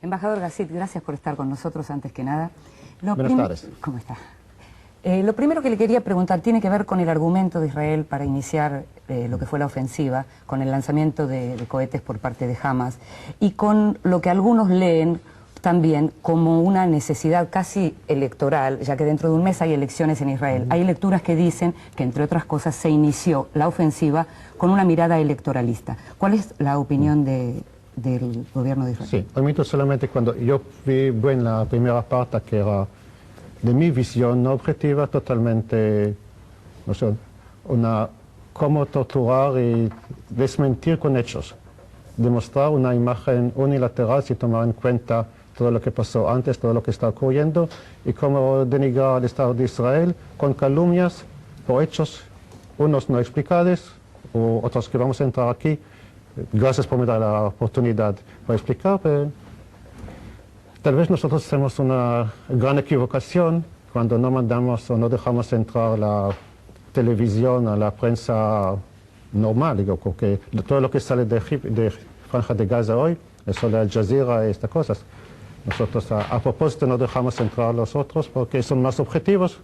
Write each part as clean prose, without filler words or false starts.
Embajador Gazit, gracias por estar con nosotros antes que nada. Buenas tardes. ¿Cómo está? Lo primero que le quería preguntar tiene que ver con el argumento de Israel para iniciar lo que fue la ofensiva, con el lanzamiento de cohetes por parte de Hamas y con lo que algunos leen también como una necesidad casi electoral, ya que dentro de un mes hay elecciones en Israel. Hay lecturas que dicen que, entre otras cosas, se inició la ofensiva con una mirada electoralista. ¿Cuál es la opinión del gobierno de Israel? Sí, admito solamente cuando yo vi en la primera parte que era de mi visión no objetiva, totalmente, no sé, cómo torturar y desmentir con hechos, demostrar una imagen unilateral sin tomar en cuenta todo lo que pasó antes, todo lo que está ocurriendo, y cómo denigrar al Estado de Israel con calumnias por hechos, unos no explicados, o otros que vamos a entrar aquí. Gracias por me dar la oportunidad para explicar, pero tal vez nosotros hacemos una gran equivocación cuando no mandamos o no dejamos entrar la televisión a la prensa normal, digo, porque todo lo que sale de Franja de Gaza hoy, eso de Al Jazeera y estas cosas, nosotros a propósito no dejamos entrar los otros porque son más objetivos,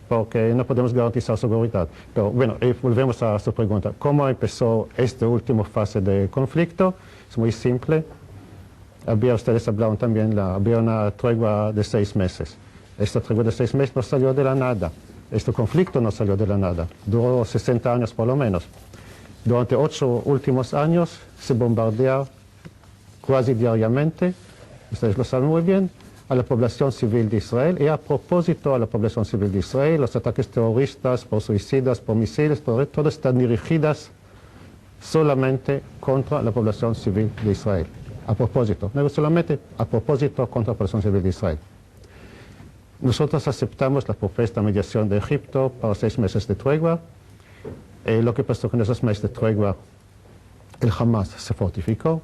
porque no podemos garantizar seguridad. Pero bueno, volvemos a su pregunta. ¿Cómo empezó esta última fase de conflicto? Es muy simple. Ustedes hablaron también, había una tregua de 6 meses. Esta tregua de 6 meses no salió de la nada. Este conflicto no salió de la nada. Duró 60 años por lo menos. Durante 8 últimos años se bombardea casi diariamente, ustedes lo saben muy bien, a la población civil de Israel. Y a propósito a la población civil de Israel, los ataques terroristas por suicidas, por misiles, todas están dirigidas solamente contra la población civil de Israel. A propósito, no solamente a propósito contra la población civil de Israel. Nosotros aceptamos la propuesta de mediación de Egipto para 6 meses de tregua. Lo que pasó con esos meses de tregua, el Hamas se fortificó,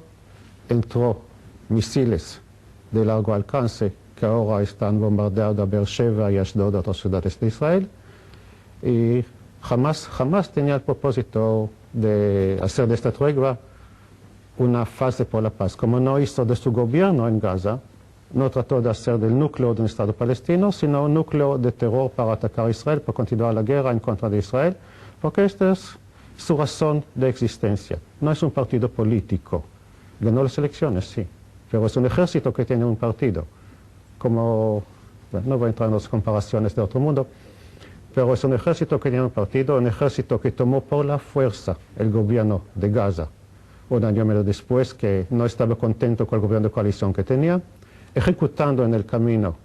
entró misiles de largo alcance que ahora están bombardeando a Beersheba y Ashdod, otras ciudades de Israel. Y jamás tenía el propósito de hacer de esta tregua una fase por la paz. Como no hizo de su gobierno en Gaza, no trató de hacer del núcleo de un Estado palestino, sino un núcleo de terror para atacar a Israel, para continuar la guerra en contra de Israel, porque esta es su razón de existencia. No es un partido político. Ganó las elecciones, sí, pero es un ejército que tiene un partido. Como, bueno, no voy a entrar en las comparaciones de otro mundo, pero es un ejército que tiene un partido, un ejército que tomó por la fuerza el gobierno de Gaza. Un año medio después, que no estaba contento con el gobierno de coalición que tenía, ejecutando en el camino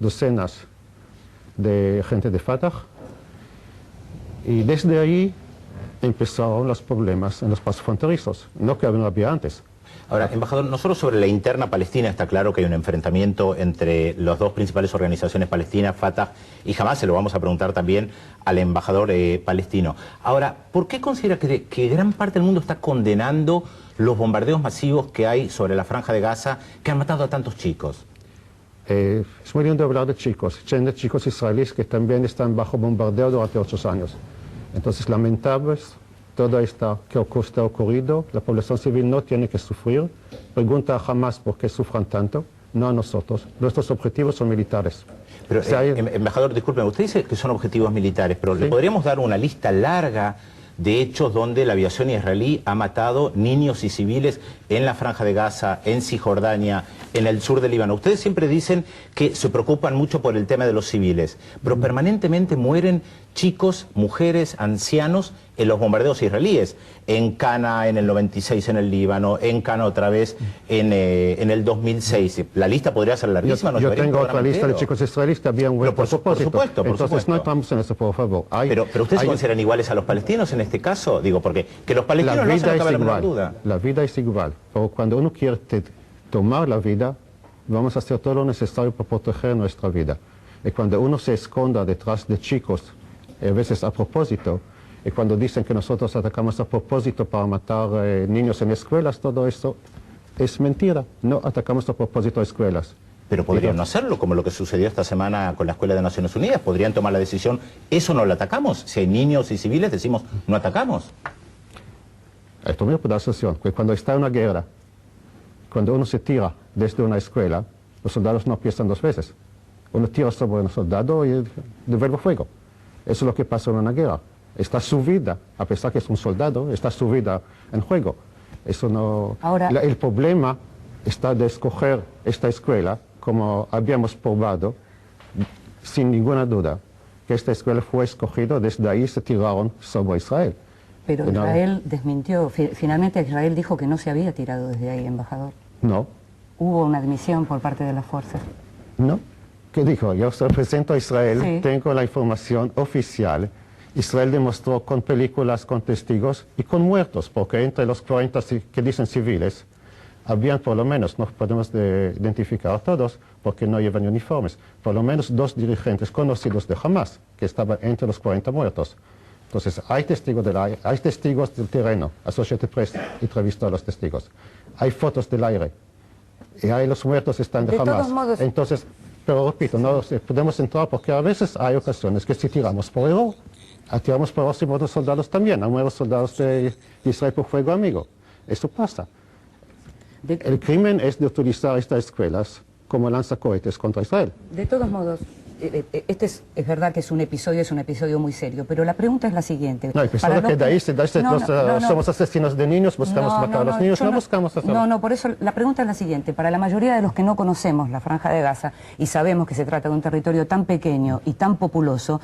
docenas de gente de Fatah, y desde ahí empezaron los problemas en los pasos fronterizos, no que no había antes. Ahora, embajador, no solo sobre la interna palestina está claro que hay un enfrentamiento entre las dos principales organizaciones palestinas, Fatah y Hamas, se lo vamos a preguntar también al embajador palestino. Ahora, ¿por qué considera que gran parte del mundo está condenando los bombardeos masivos que hay sobre la Franja de Gaza que han matado a tantos chicos? Es muy lindo hablar de chicos israelíes que también están bajo bombardeo durante 8 años. Entonces, lamentable todo esto que está ocurrido, la población civil no tiene que sufrir. Pregunta a Hamas por qué sufran tanto, no a nosotros. Nuestros objetivos son militares. Pero, embajador, disculpe, usted dice que son objetivos militares, pero sí, ¿le podríamos dar una lista larga de hechos donde la aviación israelí ha matado niños y civiles en la Franja de Gaza, en Cisjordania, en el sur del Líbano? Ustedes siempre dicen que se preocupan mucho por el tema de los civiles, pero permanentemente mueren chicos, mujeres, ancianos en los bombardeos israelíes. En Cana en el 96 en el Líbano, en Cana otra vez en el 2006. La lista podría ser larguísima. Yo tengo otra lista de chicos israelíes que habían muerto por supuesto. Entonces no entramos en eso, por favor. Pero ustedes se consideran iguales a los palestinos en este caso, digo, porque que los palestinos no hacen, no cabe la menor duda. La vida es igual, pero cuando uno quiere tomar la vida, vamos a hacer todo lo necesario para proteger nuestra vida. Y cuando uno se esconda detrás de chicos, a veces a propósito, y cuando dicen que nosotros atacamos a propósito para matar niños en escuelas, todo eso es mentira. No atacamos a propósito a escuelas. Pero podrían no hacerlo, como lo que sucedió esta semana con la Escuela de Naciones Unidas. Podrían tomar la decisión, eso no lo atacamos. Si hay niños y civiles, decimos, no atacamos. Esto mismo puede ser que cuando está en una guerra, cuando uno se tira desde una escuela, los soldados no piensan dos veces. Uno tira sobre un soldado y devuelve fuego. Eso es lo que pasa en una guerra. Está su vida, a pesar que es un soldado, está su vida en juego. Eso no... Ahora... El problema está de escoger esta escuela, como habíamos probado, sin ninguna duda, que esta escuela fue escogida, desde ahí se tiraron sobre Israel. Pero Israel desmintió, finalmente Israel dijo que no se había tirado desde ahí, embajador. No. ¿Hubo una admisión por parte de las fuerzas? No. ¿Qué dijo? Yo represento a Israel, sí. Tengo la información oficial. Israel demostró con películas, con testigos y con muertos, porque entre los 40 que dicen civiles, habían por lo menos, no podemos identificar a todos porque no llevan uniformes, por lo menos 2 dirigentes conocidos de Hamas que estaban entre los 40 muertos. Entonces, hay testigos del terreno. Associated Press entrevistó a los testigos. Hay fotos del aire. Y hay los muertos están de Hamas. Modos... Entonces, pero repito, no podemos entrar porque a veces hay ocasiones que si tiramos por error, tiramos por error y mueren soldados también. Han muerto soldados de Israel por fuego amigo. Eso pasa. El crimen es de utilizar estas escuelas como lanzacohetes contra Israel. De todos modos, este es verdad que es un episodio muy serio, pero la pregunta es la siguiente. No, hay personas que de ahí somos asesinos de niños, buscamos matar a los niños, no buscamos hacerlo. No, por eso la pregunta es la siguiente. Para la mayoría de los que no conocemos la Franja de Gaza y sabemos que se trata de un territorio tan pequeño y tan populoso,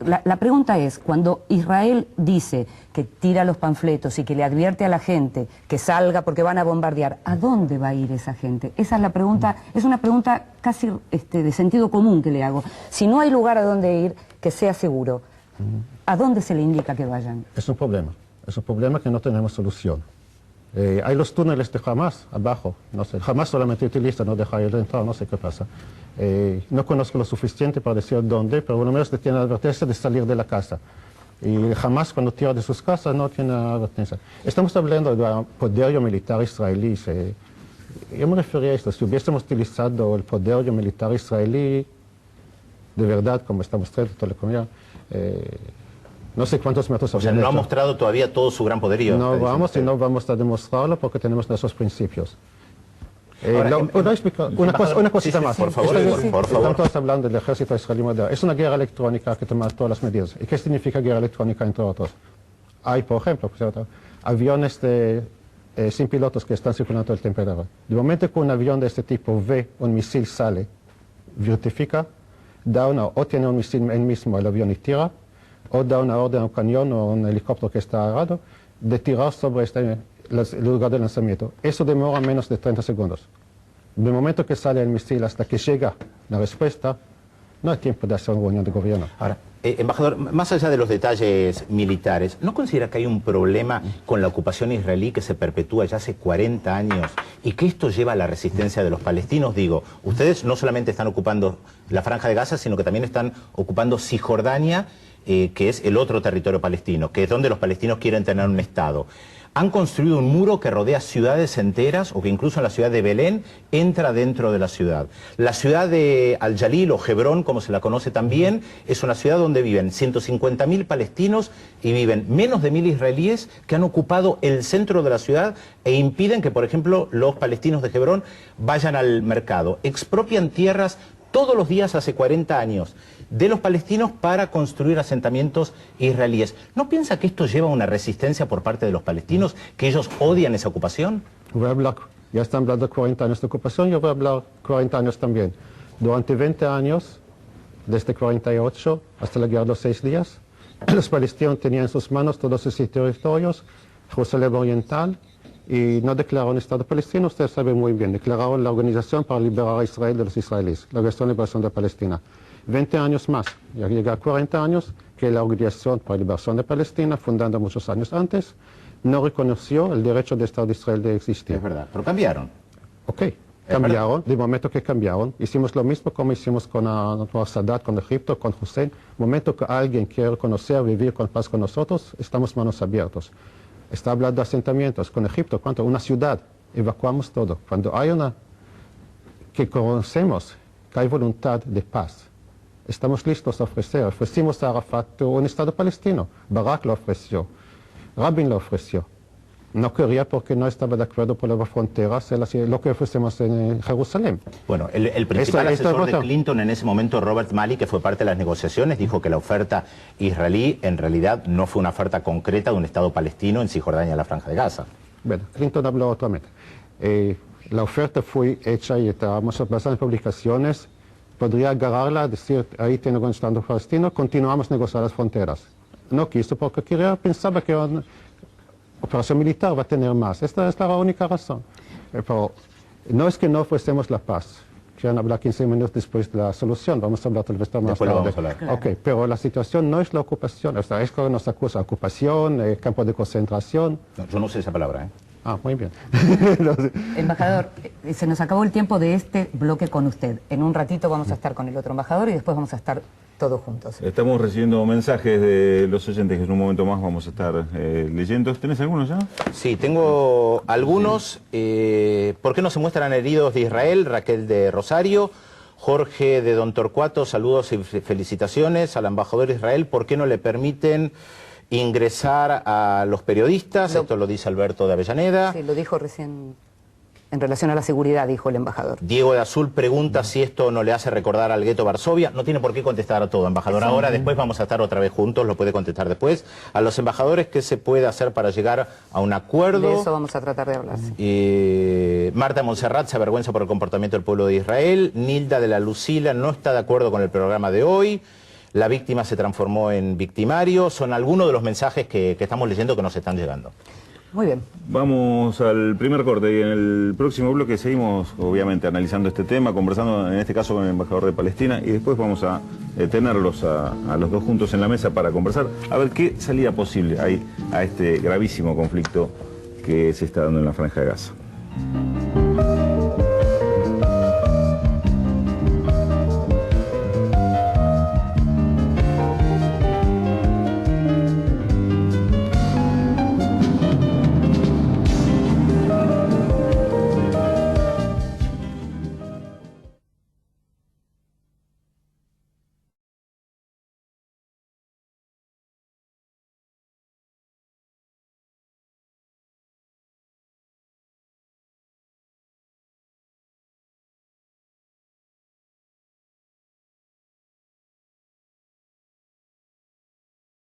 la pregunta es, cuando Israel dice que tira los panfletos y que le advierte a la gente que salga porque van a bombardear, ¿a dónde va a ir esa gente? Esa es la pregunta, es una pregunta casi de sentido común que le hago. Si no hay lugar a donde ir que sea seguro, ¿a dónde se le indica que vayan? Es un problema que no tenemos solución. Hay los túneles de Hamas abajo, no sé, Hamas solamente utiliza, no deja ir entrar, no sé qué pasa. No conozco lo suficiente para decir dónde, pero por lo menos tiene la advertencia de salir de la casa. Y Hamas cuando tira de sus casas no tiene advertencia. Estamos hablando del poderío militar israelí. Yo me refería a esto, si hubiésemos utilizado el poderío militar israelí de verdad, como está mostrando Telecomía, no sé cuántos metros... O sea, no ha mostrado todavía todo su gran poderío. No vamos y no vamos a demostrarlo porque tenemos nuestros principios. Ahora, una cosita más. Por favor, por favor. Estamos hablando del ejército israelí moderno. Es una guerra electrónica que toma todas las medidas. ¿Y qué significa guerra electrónica, entre otros? Hay, por ejemplo, aviones sin pilotos que están circulando todo el tiempo. De momento que un avión de este tipo ve un misil sale, verifica, o tiene un misil él mismo, el avión y tira, o da una orden a un cañón o un helicóptero que está agarrado de tirar sobre el lugar de lanzamiento. Eso demora menos de 30 segundos. Del momento que sale el misil hasta que llega la respuesta, no hay tiempo de hacer una reunión de gobierno. Ahora, embajador, más allá de los detalles militares, ¿no considera que hay un problema con la ocupación israelí que se perpetúa ya hace 40 años y que esto lleva a la resistencia de los palestinos? Digo, ustedes no solamente están ocupando la Franja de Gaza, sino que también están ocupando Cisjordania, que es el otro territorio palestino, que es donde los palestinos quieren tener un Estado. Han construido un muro que rodea ciudades enteras, o que incluso en la ciudad de Belén entra dentro de la ciudad. La ciudad de Al-Jalil, o Hebrón, como se la conoce también, es una ciudad donde viven 150.000 palestinos y viven menos de 1.000 israelíes que han ocupado el centro de la ciudad e impiden que, por ejemplo, los palestinos de Hebrón vayan al mercado. Expropian tierras todos los días hace 40 años de los palestinos para construir asentamientos israelíes. ¿No piensa que esto lleva a una resistencia por parte de los palestinos, que ellos odian esa ocupación? Voy a hablar, ya están hablando de 40 años de ocupación, yo voy a hablar 40 años también. Durante 20 años, desde 48 hasta la guerra de los 6 días, los palestinos tenían en sus manos todos sus territorios, Jerusalén Oriental, y no declararon Estado palestino, ustedes saben muy bien, declararon la Organización para Liberar a Israel de los israelíes, la Organización de Liberación de Palestina. 20 años más, ya llega a 40 años, que la Organización para la Liberación de Palestina, fundada muchos años antes, no reconoció el derecho del Estado de Israel de existir. Es verdad, pero cambiaron. Ok, cambiaron, de momento que cambiaron, hicimos lo mismo como hicimos con Sadat, con Egipto, con Hussein. Momento que alguien quiere reconocer, vivir con paz con nosotros, estamos manos abiertos. Está hablando de asentamientos con Egipto, ¿cuánto? Una ciudad, evacuamos todo. Cuando hay que conocemos que hay voluntad de paz. Estamos listos a ofrecer. Ofrecimos a Arafat un Estado palestino. Barak lo ofreció. Rabin lo ofreció. No quería porque no estaba de acuerdo por las fronteras, lo que ofrecemos en Jerusalén. Bueno, el principal asesor de Clinton en ese momento, Robert Malley, que fue parte de las negociaciones, dijo que la oferta israelí en realidad no fue una oferta concreta de un Estado palestino en Cisjordania, la Franja de Gaza. Bueno, Clinton habló otramente. La oferta fue hecha y estábamos basadas en publicaciones. Podría agarrarla, decir, ahí tiene un Estado palestino, continuamos a negociar las fronteras. No quiso porque pensaba que una operación militar va a tener más. Esta es la única razón. Pero no es que no ofrecemos la paz. Quieren hablar 15 minutos después de la solución, vamos a hablar tal vez más después tarde. Vamos a hablar. Claro. Okay, pero la situación no es la ocupación, o sea, es que nos acusa ocupación, campo de concentración. No, yo no usé esa palabra, ¿eh? Ah, muy bien. Embajador, se nos acabó el tiempo de este bloque con usted. En un ratito vamos a estar con el otro embajador y después vamos a estar todos juntos. Estamos recibiendo mensajes de los oyentes que en un momento más vamos a estar leyendo. ¿Tenés algunos ya? Sí, tengo algunos. ¿Por qué no se muestran heridos de Israel? Raquel de Rosario. Jorge de Don Torcuato, saludos y felicitaciones al embajador de Israel. ¿Por qué no le permiten ingresar a los periodistas? Esto lo dice Alberto de Avellaneda. Sí, lo dijo recién en relación a la seguridad, dijo el embajador. Diego de Azul pregunta si esto no le hace recordar al gueto Varsovia. No tiene por qué contestar a todo, embajador. Ahora, después vamos a estar otra vez juntos, lo puede contestar después. A los embajadores, ¿qué se puede hacer para llegar a un acuerdo? De eso vamos a tratar de hablar. Sí. Marta Montserrat se avergüenza por el comportamiento del pueblo de Israel. Nilda de la Lucila no está de acuerdo con el programa de hoy. La víctima se transformó en victimario. Son algunos de los mensajes que estamos leyendo que nos están llegando. Muy bien. Vamos al primer corte y en el próximo bloque seguimos, obviamente, analizando este tema, conversando en este caso con el embajador de Palestina y después vamos a tenerlos a los dos juntos en la mesa para conversar, a ver qué salida posible hay a este gravísimo conflicto que se está dando en la Franja de Gaza.